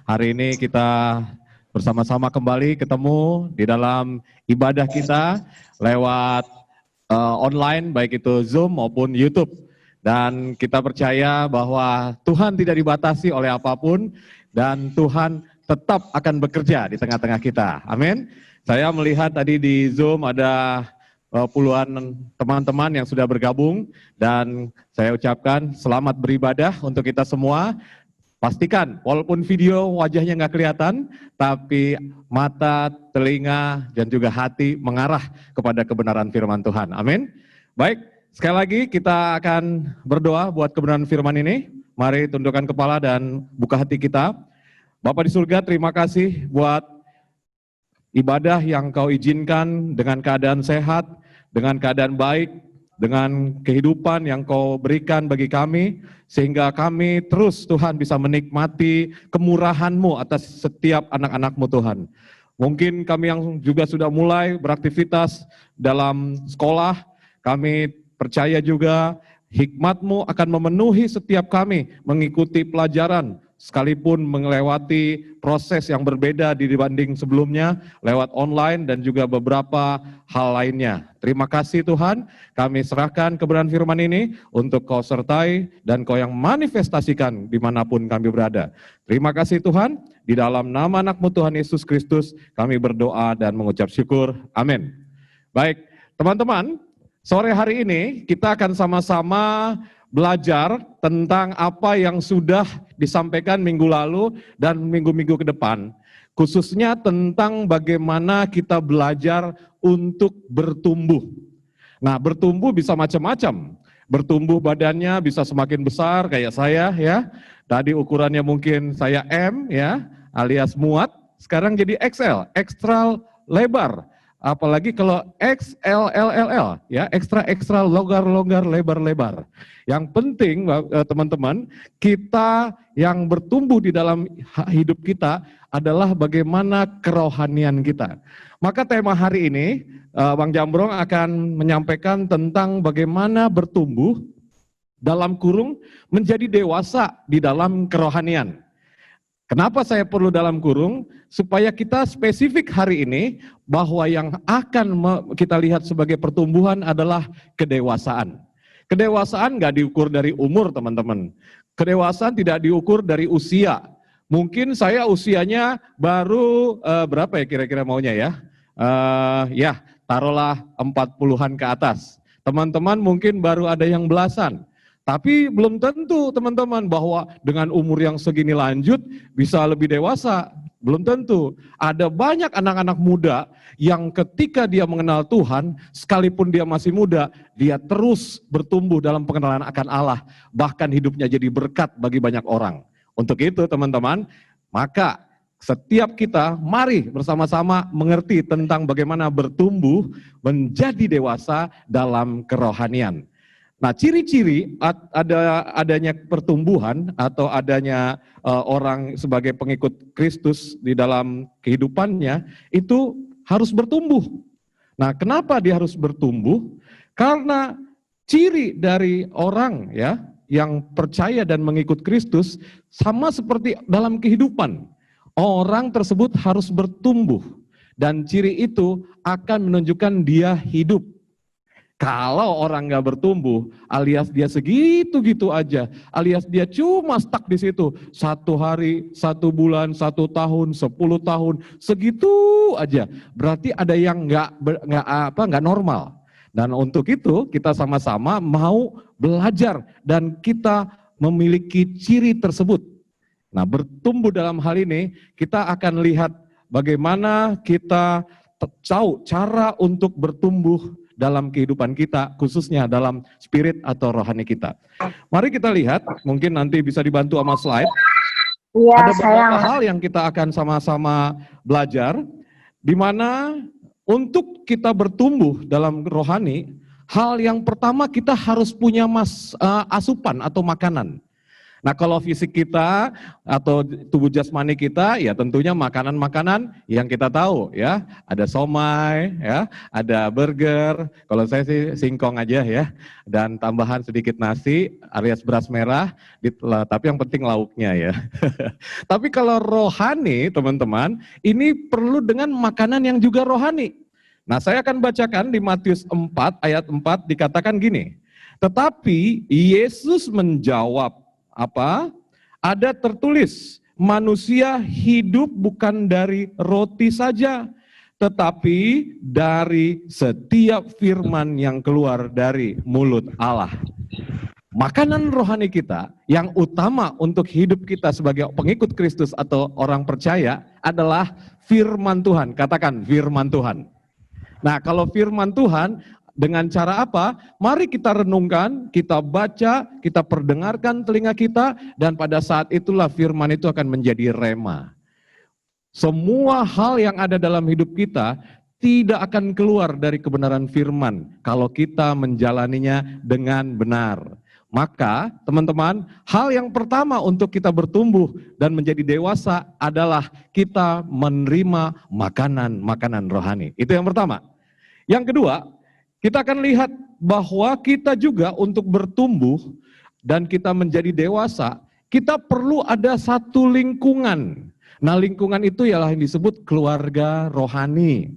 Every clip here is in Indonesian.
Hari ini kita bersama-sama kembali ketemu di dalam ibadah kita lewat online, baik itu Zoom maupun YouTube. Dan kita percaya bahwa Tuhan tidak dibatasi oleh apapun dan Tuhan tetap akan bekerja di tengah-tengah kita. Amin. Saya melihat tadi di Zoom ada puluhan teman-teman yang sudah bergabung dan saya ucapkan selamat beribadah untuk kita semua. Pastikan, walaupun video wajahnya nggak kelihatan, tapi mata, telinga, dan juga hati mengarah kepada kebenaran firman Tuhan. Amin. Baik, sekali lagi kita akan berdoa buat kebenaran firman ini. Mari tundukkan kepala dan buka hati kita. Bapa di surga, terima kasih buat ibadah yang Kau izinkan dengan keadaan sehat, dengan keadaan baik, dengan kehidupan yang Kau berikan bagi kami, sehingga kami terus Tuhan bisa menikmati kemurahan-Mu atas setiap anak-anak-Mu Tuhan. Mungkin kami yang juga sudah mulai beraktivitas dalam sekolah, kami percaya juga hikmat-Mu akan memenuhi setiap kami mengikuti pelajaran, sekalipun melewati proses yang berbeda dibanding sebelumnya, lewat online dan juga beberapa hal lainnya. Terima kasih Tuhan, kami serahkan kebenaran firman ini untuk Kau sertai dan Kau yang manifestasikan dimanapun kami berada. Terima kasih Tuhan, di dalam nama anak-Mu Tuhan Yesus Kristus kami berdoa dan mengucap syukur. Amin. Baik, teman-teman, sore hari ini kita akan sama-sama belajar tentang apa yang sudah disampaikan minggu lalu dan minggu-minggu ke depan. Khususnya tentang bagaimana kita belajar untuk bertumbuh. Nah, bertumbuh bisa macam-macam. Bertumbuh badannya bisa semakin besar kayak saya ya. Tadi ukurannya mungkin saya M ya, alias muat. Sekarang jadi XL, ekstra lebar. Apalagi kalau XLLLL, ya, ekstra longgar lebar-lebar. Yang penting teman-teman, kita yang bertumbuh di dalam hidup kita adalah bagaimana kerohanian kita. Maka tema hari ini, Bang Jambrong akan menyampaikan tentang bagaimana bertumbuh dalam kurung menjadi dewasa di dalam kerohanian. Kenapa saya perlu dalam kurung? Supaya kita spesifik hari ini bahwa yang akan kita lihat sebagai pertumbuhan adalah kedewasaan. Kedewasaan nggak diukur dari umur teman-teman. Kedewasaan tidak diukur dari usia. Mungkin saya usianya baru berapa ya kira-kira maunya ya? Ya taruhlah 40-an ke atas. Teman-teman mungkin baru ada yang belasan. Tapi belum tentu teman-teman bahwa dengan umur yang segini lanjut bisa lebih dewasa. Belum tentu. Ada banyak anak-anak muda yang ketika dia mengenal Tuhan, sekalipun dia masih muda, dia terus bertumbuh dalam pengenalan akan Allah. Bahkan hidupnya jadi berkat bagi banyak orang. Untuk itu teman-teman, maka setiap kita mari bersama-sama mengerti tentang bagaimana bertumbuh menjadi dewasa dalam kerohanian. Nah, ciri-ciri adanya pertumbuhan atau adanya orang sebagai pengikut Kristus di dalam kehidupannya itu harus bertumbuh. Nah, kenapa dia harus bertumbuh? Karena ciri dari orang ya yang percaya dan mengikut Kristus sama seperti dalam kehidupan. Orang tersebut harus bertumbuh dan ciri itu akan menunjukkan dia hidup. Kalau orang nggak bertumbuh, alias dia segitu-gitu aja, alias dia cuma stuck di situ, 1 hari, 1 bulan, 1 tahun, 10 tahun, segitu aja. Berarti ada yang nggak normal. Dan untuk itu kita sama-sama mau belajar dan kita memiliki ciri tersebut. Nah, bertumbuh dalam hal ini kita akan lihat bagaimana kita tahu cara untuk bertumbuh dalam kehidupan kita, khususnya dalam spirit atau rohani kita. Mari kita lihat, mungkin nanti bisa dibantu sama slide. Ya, ada beberapa hal yang kita akan sama-sama belajar, di mana untuk kita bertumbuh dalam rohani, hal yang pertama kita harus punya asupan atau makanan. Nah, kalau fisik kita atau tubuh jasmani kita, ya tentunya makanan-makanan yang kita tahu ya. Ada somai, ya, ada burger, kalau saya sih singkong aja ya. Dan tambahan sedikit nasi alias beras merah, tapi yang penting lauknya ya. Tapi kalau rohani teman-teman, ini perlu dengan makanan yang juga rohani. Nah, saya akan bacakan di Matius 4 ayat 4 dikatakan gini. Tetapi Yesus menjawab, apa? Ada tertulis, manusia hidup bukan dari roti saja, tetapi dari setiap firman yang keluar dari mulut Allah. Makanan rohani kita yang utama untuk hidup kita sebagai pengikut Kristus atau orang percaya adalah firman Tuhan. Katakan firman Tuhan. Nah, kalau firman Tuhan dengan cara apa? Mari kita renungkan, kita baca, kita perdengarkan telinga kita, dan pada saat itulah firman itu akan menjadi rema. Semua hal yang ada dalam hidup kita tidak akan keluar dari kebenaran firman kalau kita menjalaninya dengan benar. Maka teman-teman, hal yang pertama untuk kita bertumbuh dan menjadi dewasa adalah kita menerima makanan rohani. Itu yang pertama. Yang kedua, kita akan lihat bahwa kita juga untuk bertumbuh dan kita menjadi dewasa, kita perlu ada satu lingkungan. Nah, lingkungan itu ialah yang disebut keluarga rohani.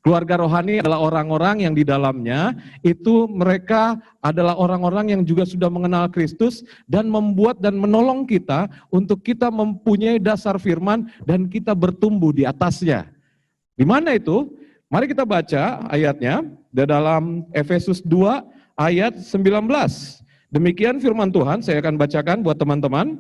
Keluarga rohani adalah orang-orang yang di dalamnya itu mereka adalah orang-orang yang juga sudah mengenal Kristus dan membuat dan menolong kita untuk kita mempunyai dasar firman dan kita bertumbuh di atasnya. Di mana itu? Mari kita baca ayatnya di dalam Efesus 2 ayat 19. Demikian firman Tuhan, saya akan bacakan buat teman-teman.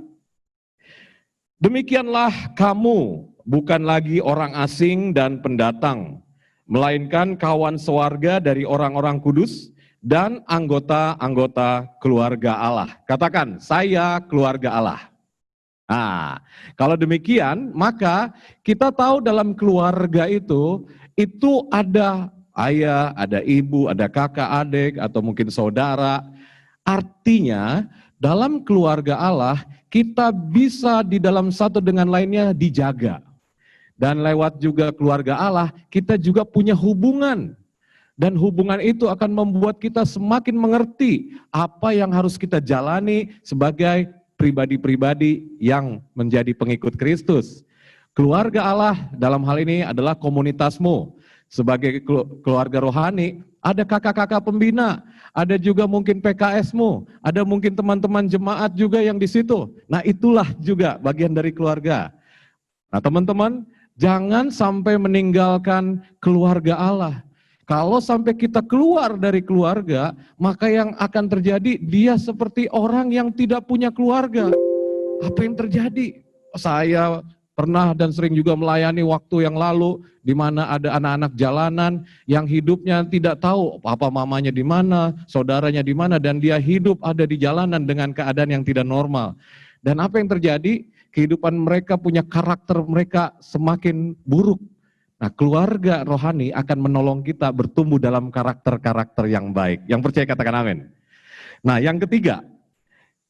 Demikianlah kamu, bukan lagi orang asing dan pendatang, melainkan kawan sewarga dari orang-orang kudus dan anggota-anggota keluarga Allah. Katakan, saya keluarga Allah. Nah, kalau demikian, maka kita tahu dalam keluarga itu ada ayah, ada ibu, ada kakak, adik, atau mungkin saudara. Artinya, dalam keluarga Allah, kita bisa di dalam satu dengan lainnya dijaga. Dan lewat juga keluarga Allah, kita juga punya hubungan. Dan hubungan itu akan membuat kita semakin mengerti apa yang harus kita jalani sebagai pribadi-pribadi yang menjadi pengikut Kristus. Keluarga Allah dalam hal ini adalah komunitasmu. Sebagai keluarga rohani, ada kakak-kakak pembina, ada juga mungkin PKS-mu, ada mungkin teman-teman jemaat juga yang di situ. Nah, itulah juga bagian dari keluarga. Nah, teman-teman, jangan sampai meninggalkan keluarga Allah. Kalau sampai kita keluar dari keluarga, maka yang akan terjadi dia seperti orang yang tidak punya keluarga. Apa yang terjadi? Saya pernah dan sering juga melayani waktu yang lalu di mana ada anak-anak jalanan yang hidupnya tidak tahu papa mamanya di mana, saudaranya di mana, dan dia hidup ada di jalanan dengan keadaan yang tidak normal. Dan apa yang terjadi? Kehidupan mereka punya karakter mereka semakin buruk. Nah, keluarga rohani akan menolong kita bertumbuh dalam karakter-karakter yang baik. Yang percaya katakan amin. Nah, yang ketiga,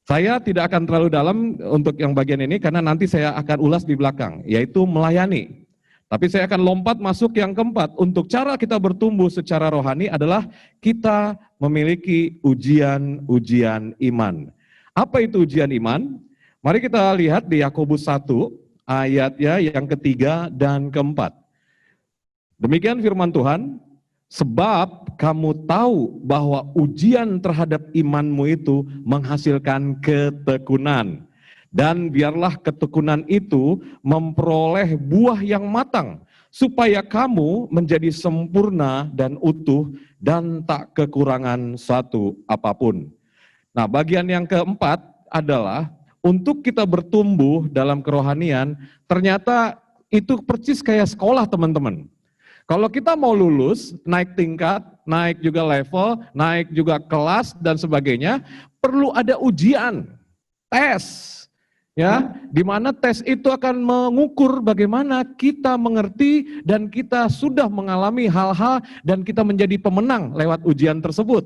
saya tidak akan terlalu dalam untuk yang bagian ini karena nanti saya akan ulas di belakang, yaitu melayani. Tapi saya akan lompat masuk yang keempat. Untuk cara kita bertumbuh secara rohani adalah kita memiliki ujian-ujian iman. Apa itu ujian iman? Mari kita lihat di Yakobus 1 ayatnya yang ketiga dan keempat. Demikian firman Tuhan, sebab kamu tahu bahwa ujian terhadap imanmu itu menghasilkan ketekunan. Dan biarlah ketekunan itu memperoleh buah yang matang, supaya kamu menjadi sempurna dan utuh dan tak kekurangan suatu apapun. Nah, bagian yang keempat adalah untuk kita bertumbuh dalam kerohanian, ternyata itu persis kayak sekolah teman-teman. Kalau kita mau lulus, naik tingkat, naik juga level, naik juga kelas dan sebagainya, perlu ada ujian, tes, ya, di mana tes itu akan mengukur bagaimana kita mengerti dan kita sudah mengalami hal-hal dan kita menjadi pemenang lewat ujian tersebut.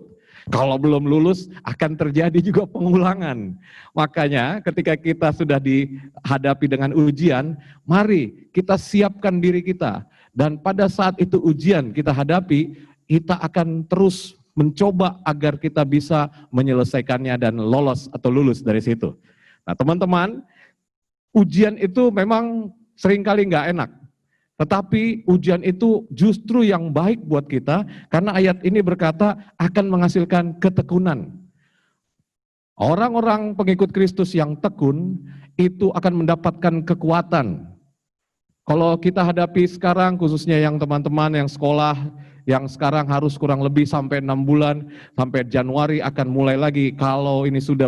Kalau belum lulus akan terjadi juga pengulangan. Makanya ketika kita sudah dihadapi dengan ujian, mari kita siapkan diri kita. Dan pada saat itu ujian kita hadapi, kita akan terus mencoba agar kita bisa menyelesaikannya dan lolos atau lulus dari situ. Nah teman-teman, ujian itu memang seringkali nggak enak. Tetapi ujian itu justru yang baik buat kita, karena ayat ini berkata akan menghasilkan ketekunan. Orang-orang pengikut Kristus yang tekun itu akan mendapatkan kekuatan. Kalau kita hadapi sekarang, khususnya yang teman-teman yang sekolah, yang sekarang harus kurang lebih sampai 6 bulan, sampai Januari akan mulai lagi. Kalau ini sudah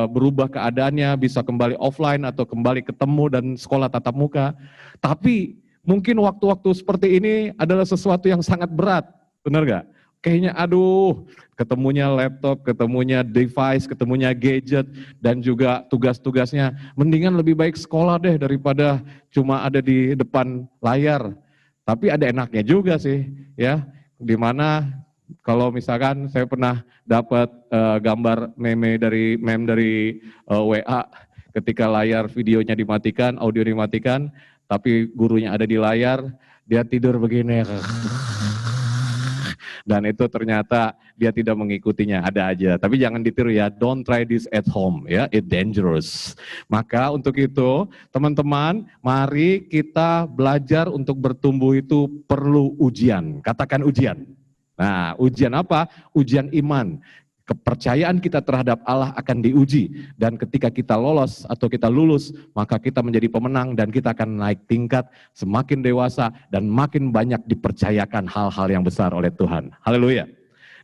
berubah keadaannya, bisa kembali offline atau kembali ketemu dan sekolah tatap muka. Tapi mungkin waktu-waktu seperti ini adalah sesuatu yang sangat berat, benar gak? Kayaknya aduh, ketemunya laptop, ketemunya device, ketemunya gadget, dan juga tugas-tugasnya. Mendingan lebih baik sekolah deh daripada cuma ada di depan layar. Tapi ada enaknya juga sih, ya. Dimana kalau misalkan saya pernah dapat gambar meme dari WA, ketika layar videonya dimatikan, audio dimatikan, tapi gurunya ada di layar, dia tidur begini. Dan itu ternyata dia tidak mengikutinya, ada aja. Tapi jangan ditiru ya, don't try this at home ya, it dangerous. Maka untuk itu teman-teman, mari kita belajar untuk bertumbuh itu perlu ujian. Katakan ujian. Nah, ujian apa? Ujian iman. Kepercayaan kita terhadap Allah akan diuji, dan ketika kita lolos atau kita lulus, maka kita menjadi pemenang dan kita akan naik tingkat, semakin dewasa dan makin banyak dipercayakan hal-hal yang besar oleh Tuhan. Haleluya.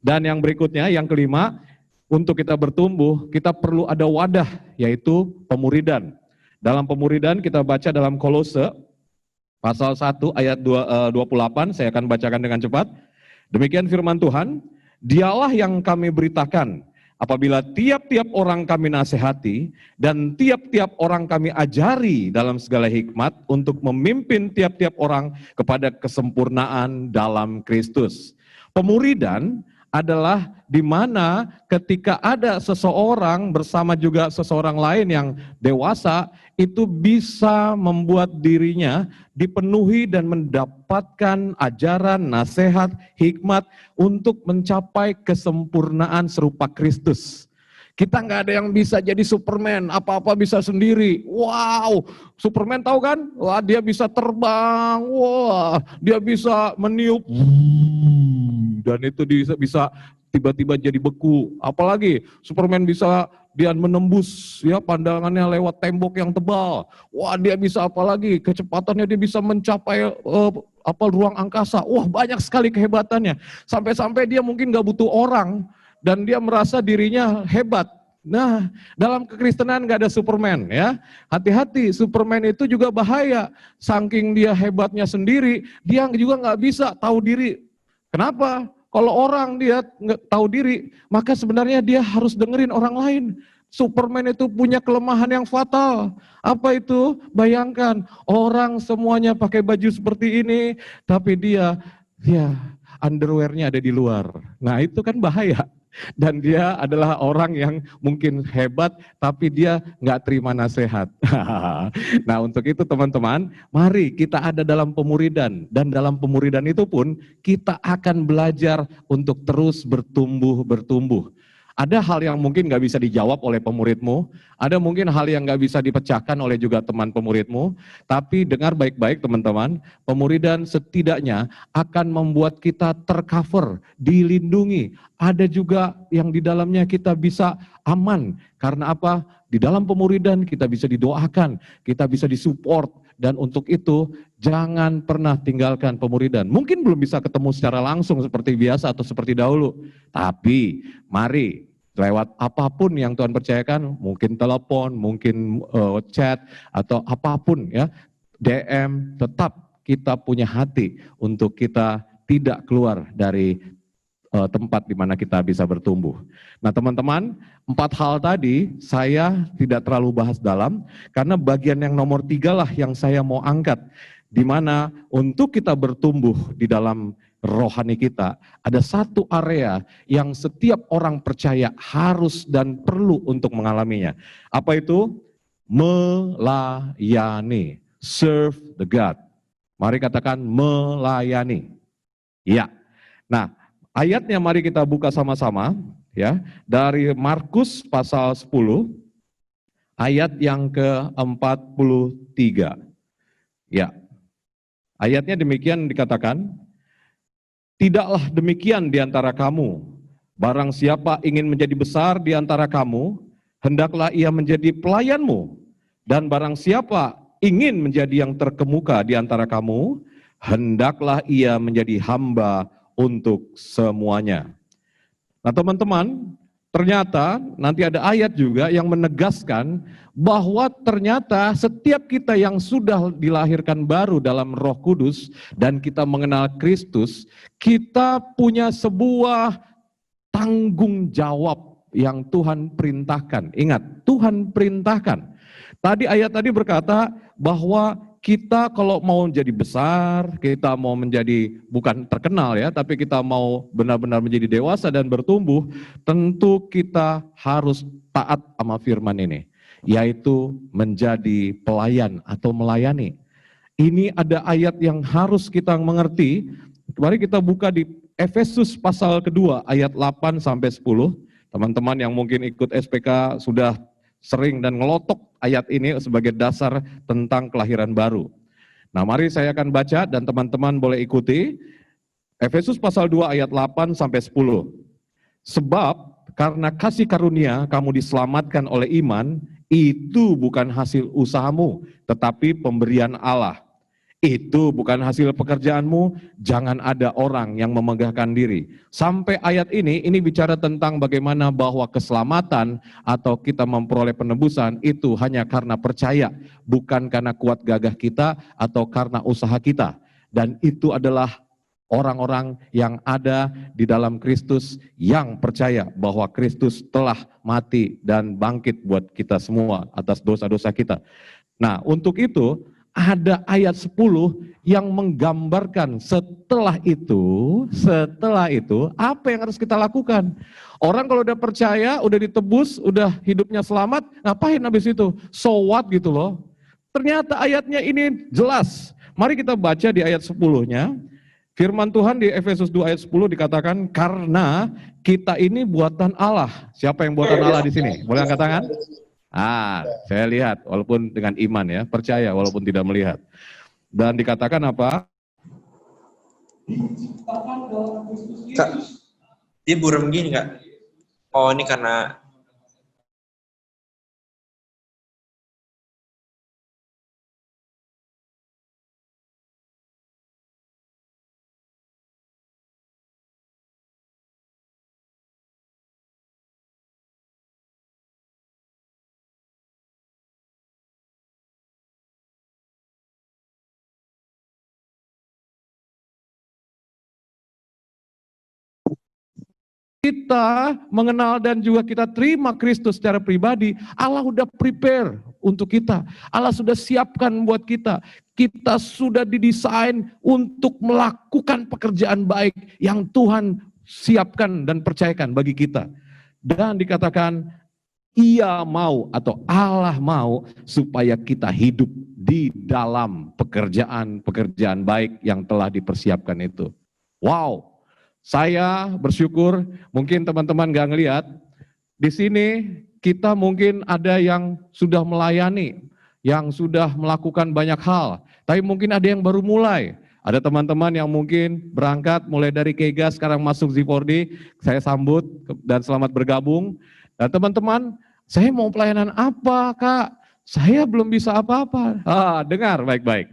Dan yang berikutnya, yang kelima, untuk kita bertumbuh, kita perlu ada wadah, yaitu pemuridan. Dalam pemuridan kita baca dalam Kolose pasal 1 ayat 28, saya akan bacakan dengan cepat. Demikian firman Tuhan, Dialah yang kami beritakan, apabila tiap-tiap orang kami nasihati dan tiap-tiap orang kami ajari dalam segala hikmat untuk memimpin tiap-tiap orang kepada kesempurnaan dalam Kristus. Pemuridan adalah di mana ketika ada seseorang bersama juga seseorang lain yang dewasa, itu bisa membuat dirinya dipenuhi dan mendapatkan ajaran, nasihat, hikmat untuk mencapai kesempurnaan serupa Kristus. Kita nggak ada yang bisa jadi Superman, apa-apa bisa sendiri. Wow, Superman tahu kan? Wah, dia bisa terbang, wah, dia bisa meniup, dan itu bisa tiba-tiba jadi beku. Apalagi Superman bisa dia menembus ya pandangannya lewat tembok yang tebal. Wah, dia bisa apalagi kecepatannya dia bisa mencapai ruang angkasa. Wah, banyak sekali kehebatannya. Sampai-sampai dia mungkin nggak butuh orang dan dia merasa dirinya hebat. Nah, dalam kekristenan nggak ada Superman ya. Hati-hati, Superman itu juga bahaya. Saking dia hebatnya sendiri, dia juga nggak bisa tahu diri. Kenapa? Kalau orang dia nggak tahu diri, maka sebenarnya dia harus dengerin orang lain. Superman itu punya kelemahan yang fatal. Apa itu? Bayangkan, orang semuanya pakai baju seperti ini, tapi dia underwear-nya ada di luar. Nah, itu kan bahaya. Dan dia adalah orang yang mungkin hebat, tapi dia nggak terima nasihat. Nah, untuk itu teman-teman, mari kita ada dalam pemuridan. Dan dalam pemuridan itu pun kita akan belajar untuk terus bertumbuh. Ada hal yang mungkin nggak bisa dijawab oleh pemuridmu, ada mungkin hal yang nggak bisa dipecahkan oleh juga teman pemuridmu, tapi dengar baik-baik teman-teman, pemuridan setidaknya akan membuat kita tercover, dilindungi. Ada juga yang di dalamnya kita bisa aman, karena apa? Di dalam pemuridan kita bisa didoakan, kita bisa disupport, dan untuk itu jangan pernah tinggalkan pemuridan. Mungkin belum bisa ketemu secara langsung seperti biasa atau seperti dahulu, tapi mari lewat apapun yang Tuhan percayakan, mungkin telepon, mungkin chat, atau apapun ya, DM, tetap kita punya hati untuk kita tidak keluar dari tempat di mana kita bisa bertumbuh. Nah teman-teman, 4 hal tadi saya tidak terlalu bahas dalam, karena bagian yang nomor 3 lah yang saya mau angkat. di mana untuk kita bertumbuh di dalam rohani kita, ada satu area yang setiap orang percaya harus dan perlu untuk mengalaminya. Apa itu? Melayani. Serve the God. Mari katakan melayani. Ya. Nah, ayatnya mari kita buka sama-sama ya, dari Markus pasal 10 ayat yang ke-43. Ya. Ayatnya demikian dikatakan, tidaklah demikian di antara kamu. Barang siapa ingin menjadi besar di antara kamu, hendaklah ia menjadi pelayanmu. Dan barang siapa ingin menjadi yang terkemuka di antara kamu, hendaklah ia menjadi hamba untuk semuanya. Nah teman-teman, ternyata nanti ada ayat juga yang menegaskan bahwa ternyata setiap kita yang sudah dilahirkan baru dalam Roh Kudus dan kita mengenal Kristus, kita punya sebuah tanggung jawab yang Tuhan perintahkan. Ingat, Tuhan perintahkan. Tadi ayat tadi berkata bahwa kita kalau mau jadi besar, kita mau menjadi bukan terkenal ya, tapi kita mau benar-benar menjadi dewasa dan bertumbuh, tentu kita harus taat sama firman ini, yaitu menjadi pelayan atau melayani. Ini ada ayat yang harus kita mengerti. Mari kita buka di Efesus pasal kedua ayat 8 sampai 10. Teman-teman yang mungkin ikut SPK sudah sering dan ngelotok ayat ini sebagai dasar tentang kelahiran baru. Nah, mari saya akan baca dan teman-teman boleh ikuti. Efesus pasal 2 ayat 8 sampai 10. Sebab karena kasih karunia kamu diselamatkan oleh iman, itu bukan hasil usahamu, tetapi pemberian Allah. Itu bukan hasil pekerjaanmu, jangan ada orang yang memegahkan diri. Sampai ayat ini bicara tentang bagaimana bahwa keselamatan atau kita memperoleh penebusan itu hanya karena percaya, bukan karena kuat gagah kita atau karena usaha kita. Dan itu adalah orang-orang yang ada di dalam Kristus yang percaya bahwa Kristus telah mati dan bangkit buat kita semua atas dosa-dosa kita. Nah, untuk itu ada ayat 10 yang menggambarkan setelah itu apa yang harus kita lakukan. Orang kalau udah percaya, udah ditebus, udah hidupnya selamat, ngapain habis itu? So what gitu loh. Ternyata ayatnya ini jelas. Mari kita baca di ayat 10-nya. Firman Tuhan di Efesus 2 ayat 10 dikatakan, karena kita ini buatan Allah. Siapa yang buatan Allah di sini? Boleh angkat tangan? Saya lihat, walaupun dengan iman ya, percaya walaupun tidak melihat. Dan dikatakan apa? Kak, dia buram gini Kak. Oh ini karena kita mengenal dan juga kita terima Kristus secara pribadi, Allah udah prepare untuk kita. Allah sudah siapkan buat kita. Kita sudah didesain untuk melakukan pekerjaan baik yang Tuhan siapkan dan percayakan bagi kita. Dan dikatakan, Ia mau atau Allah mau supaya kita hidup di dalam pekerjaan baik yang telah dipersiapkan itu. Wow. Saya bersyukur, mungkin teman-teman gak ngelihat, di sini kita mungkin ada yang sudah melayani, yang sudah melakukan banyak hal, tapi mungkin ada yang baru mulai. Ada teman-teman yang mungkin berangkat mulai dari Kega, sekarang masuk Z4D, saya sambut dan selamat bergabung. Dan teman-teman, saya mau pelayanan apa Kak? Saya belum bisa apa-apa. Dengar baik-baik.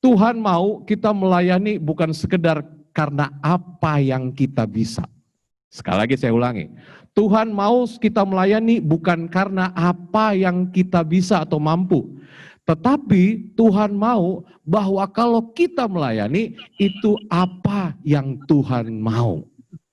Tuhan mau kita melayani bukan sekedar karena apa yang kita bisa. Sekali lagi saya ulangi. Tuhan mau kita melayani bukan karena apa yang kita bisa atau mampu. Tetapi Tuhan mau bahwa kalau kita melayani itu apa yang Tuhan mau.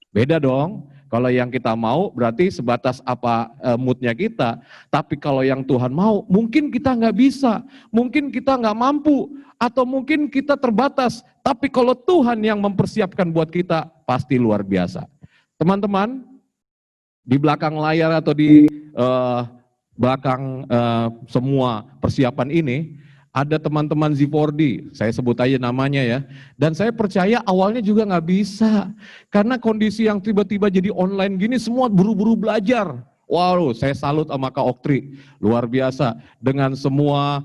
Beda dong. Kalau yang kita mau berarti sebatas apa moodnya kita. Tapi kalau yang Tuhan mau, mungkin kita nggak bisa, mungkin kita nggak mampu, atau mungkin kita terbatas. Tapi kalau Tuhan yang mempersiapkan buat kita, pasti luar biasa. Teman-teman, di belakang layar atau di belakang semua persiapan ini, ada teman-teman Z4D, saya sebut aja namanya ya. Dan saya percaya awalnya juga nggak bisa. Karena kondisi yang tiba-tiba jadi online gini, semua buru-buru belajar. Wow, saya salut sama Kak Oktri, luar biasa. Dengan semua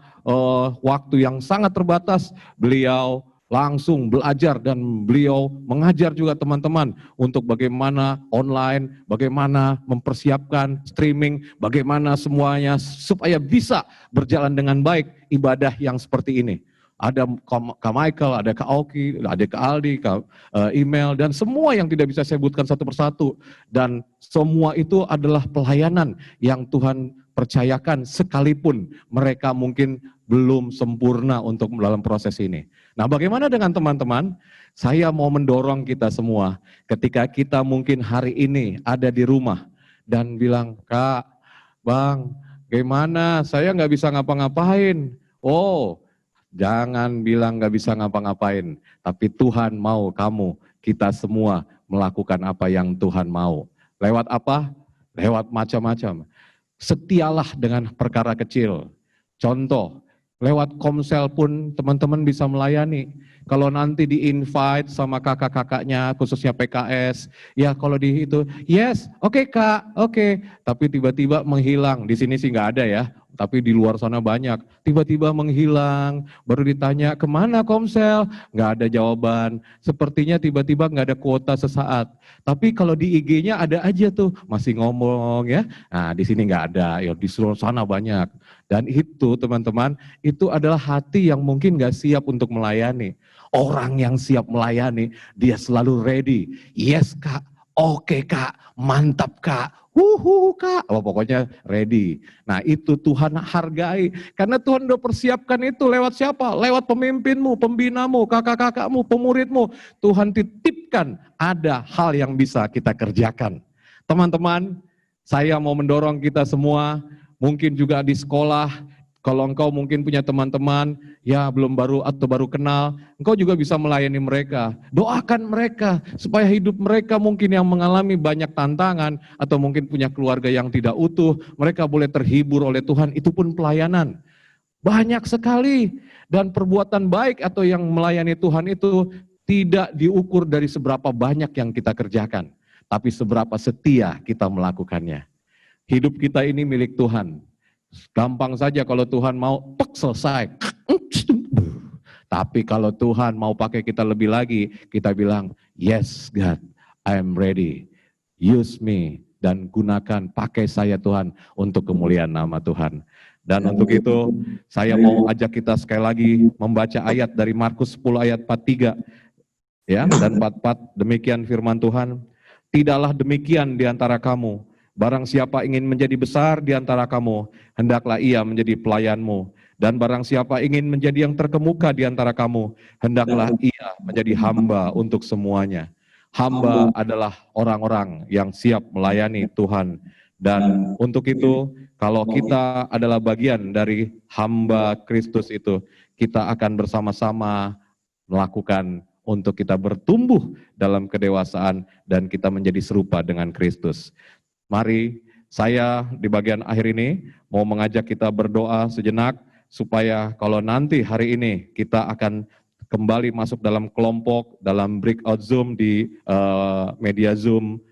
waktu yang sangat terbatas, beliau langsung belajar dan beliau mengajar juga teman-teman untuk bagaimana online, bagaimana mempersiapkan streaming, bagaimana semuanya supaya bisa berjalan dengan baik ibadah yang seperti ini. Ada Kak Michael, ada Kak Oki, ada Kak Aldi, Kak Email, dan semua yang tidak bisa saya sebutkan satu persatu. Dan semua itu adalah pelayanan yang Tuhan percayakan sekalipun mereka mungkin belum sempurna untuk dalam proses ini. Nah, bagaimana dengan teman-teman? Saya mau mendorong kita semua ketika kita mungkin hari ini ada di rumah dan bilang, Kak, Bang, gimana? Saya nggak bisa ngapa-ngapain. Oh, jangan bilang nggak bisa ngapa-ngapain, tapi Tuhan mau kamu, kita semua melakukan apa yang Tuhan mau. Lewat apa? Lewat macam-macam. Setialah dengan perkara kecil. Contoh, lewat komsel pun teman-teman bisa melayani. Kalau nanti di-invite sama kakak-kakaknya, khususnya PKS, ya kalau di itu, yes, oke Kak, oke. Tapi tiba-tiba menghilang, di sini sih nggak ada ya, tapi di luar sana banyak. Tiba-tiba menghilang, baru ditanya, kemana komsel? Nggak ada jawaban. Sepertinya tiba-tiba nggak ada kuota sesaat. Tapi kalau di IG-nya ada aja tuh, masih ngomong ya. Nah di sini nggak ada, ya di seluruh sana banyak. Dan itu teman-teman, itu adalah hati yang mungkin gak siap untuk melayani. Orang yang siap melayani, dia selalu ready. Yes Kak, oke Kak, mantap Kak, Kak. Oh, pokoknya ready. Nah itu Tuhan hargai. Karena Tuhan udah persiapkan itu lewat siapa? Lewat pemimpinmu, pembinamu, kakak-kakakmu, pemuridmu. Tuhan titipkan ada hal yang bisa kita kerjakan. Teman-teman, saya mau mendorong kita semua, mungkin juga di sekolah, kalau engkau mungkin punya teman-teman, ya belum baru atau baru kenal, engkau juga bisa melayani mereka. Doakan mereka, supaya hidup mereka mungkin yang mengalami banyak tantangan, atau mungkin punya keluarga yang tidak utuh, mereka boleh terhibur oleh Tuhan, itu pun pelayanan. Banyak sekali, dan perbuatan baik atau yang melayani Tuhan itu tidak diukur dari seberapa banyak yang kita kerjakan, tapi seberapa setia kita melakukannya. Hidup kita ini milik Tuhan. Gampang saja kalau Tuhan mau, selesai. Tapi kalau Tuhan mau pakai kita lebih lagi, kita bilang, yes God, I am ready. Use me dan gunakan, pakai saya Tuhan untuk kemuliaan nama Tuhan. Dan untuk itu, saya mau ajak kita sekali lagi membaca ayat dari Markus 10 ayat 43 ya, dan 44, demikian firman Tuhan. Tidaklah demikian di antara kamu. Barang siapa ingin menjadi besar di antara kamu, hendaklah ia menjadi pelayanmu. Dan barang siapa ingin menjadi yang terkemuka di antara kamu, hendaklah ia menjadi hamba untuk semuanya. Hamba adalah orang-orang yang siap melayani Tuhan. Dan untuk itu, kalau kita adalah bagian dari hamba Kristus itu, kita akan bersama-sama melakukan untuk kita bertumbuh dalam kedewasaan dan kita menjadi serupa dengan Kristus. Mari saya di bagian akhir ini mau mengajak kita berdoa sejenak supaya kalau nanti hari ini kita akan kembali masuk dalam kelompok, dalam breakout Zoom di media Zoom,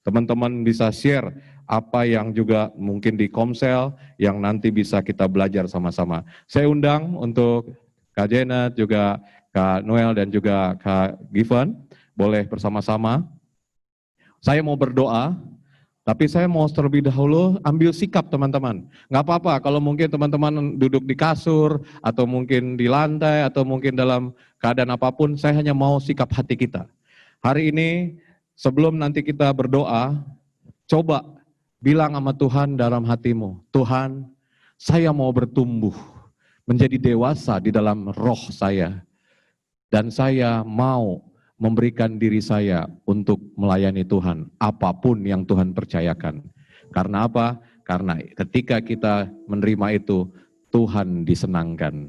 teman-teman bisa share apa yang juga mungkin di Komsel yang nanti bisa kita belajar sama-sama. Saya undang untuk Kak Janet, juga Kak Noel dan juga Kak Given, boleh bersama-sama. Saya mau berdoa. Tapi saya mau terlebih dahulu ambil sikap teman-teman. Nggak apa-apa kalau mungkin teman-teman duduk di kasur, atau mungkin di lantai, atau mungkin dalam keadaan apapun, saya hanya mau sikap hati kita. Hari ini sebelum nanti kita berdoa, coba bilang sama Tuhan dalam hatimu, Tuhan, saya mau bertumbuh, menjadi dewasa di dalam roh saya. Dan saya mau memberikan diri saya untuk melayani Tuhan, apapun yang Tuhan percayakan. Karena apa? Karena ketika kita menerima itu, Tuhan disenangkan.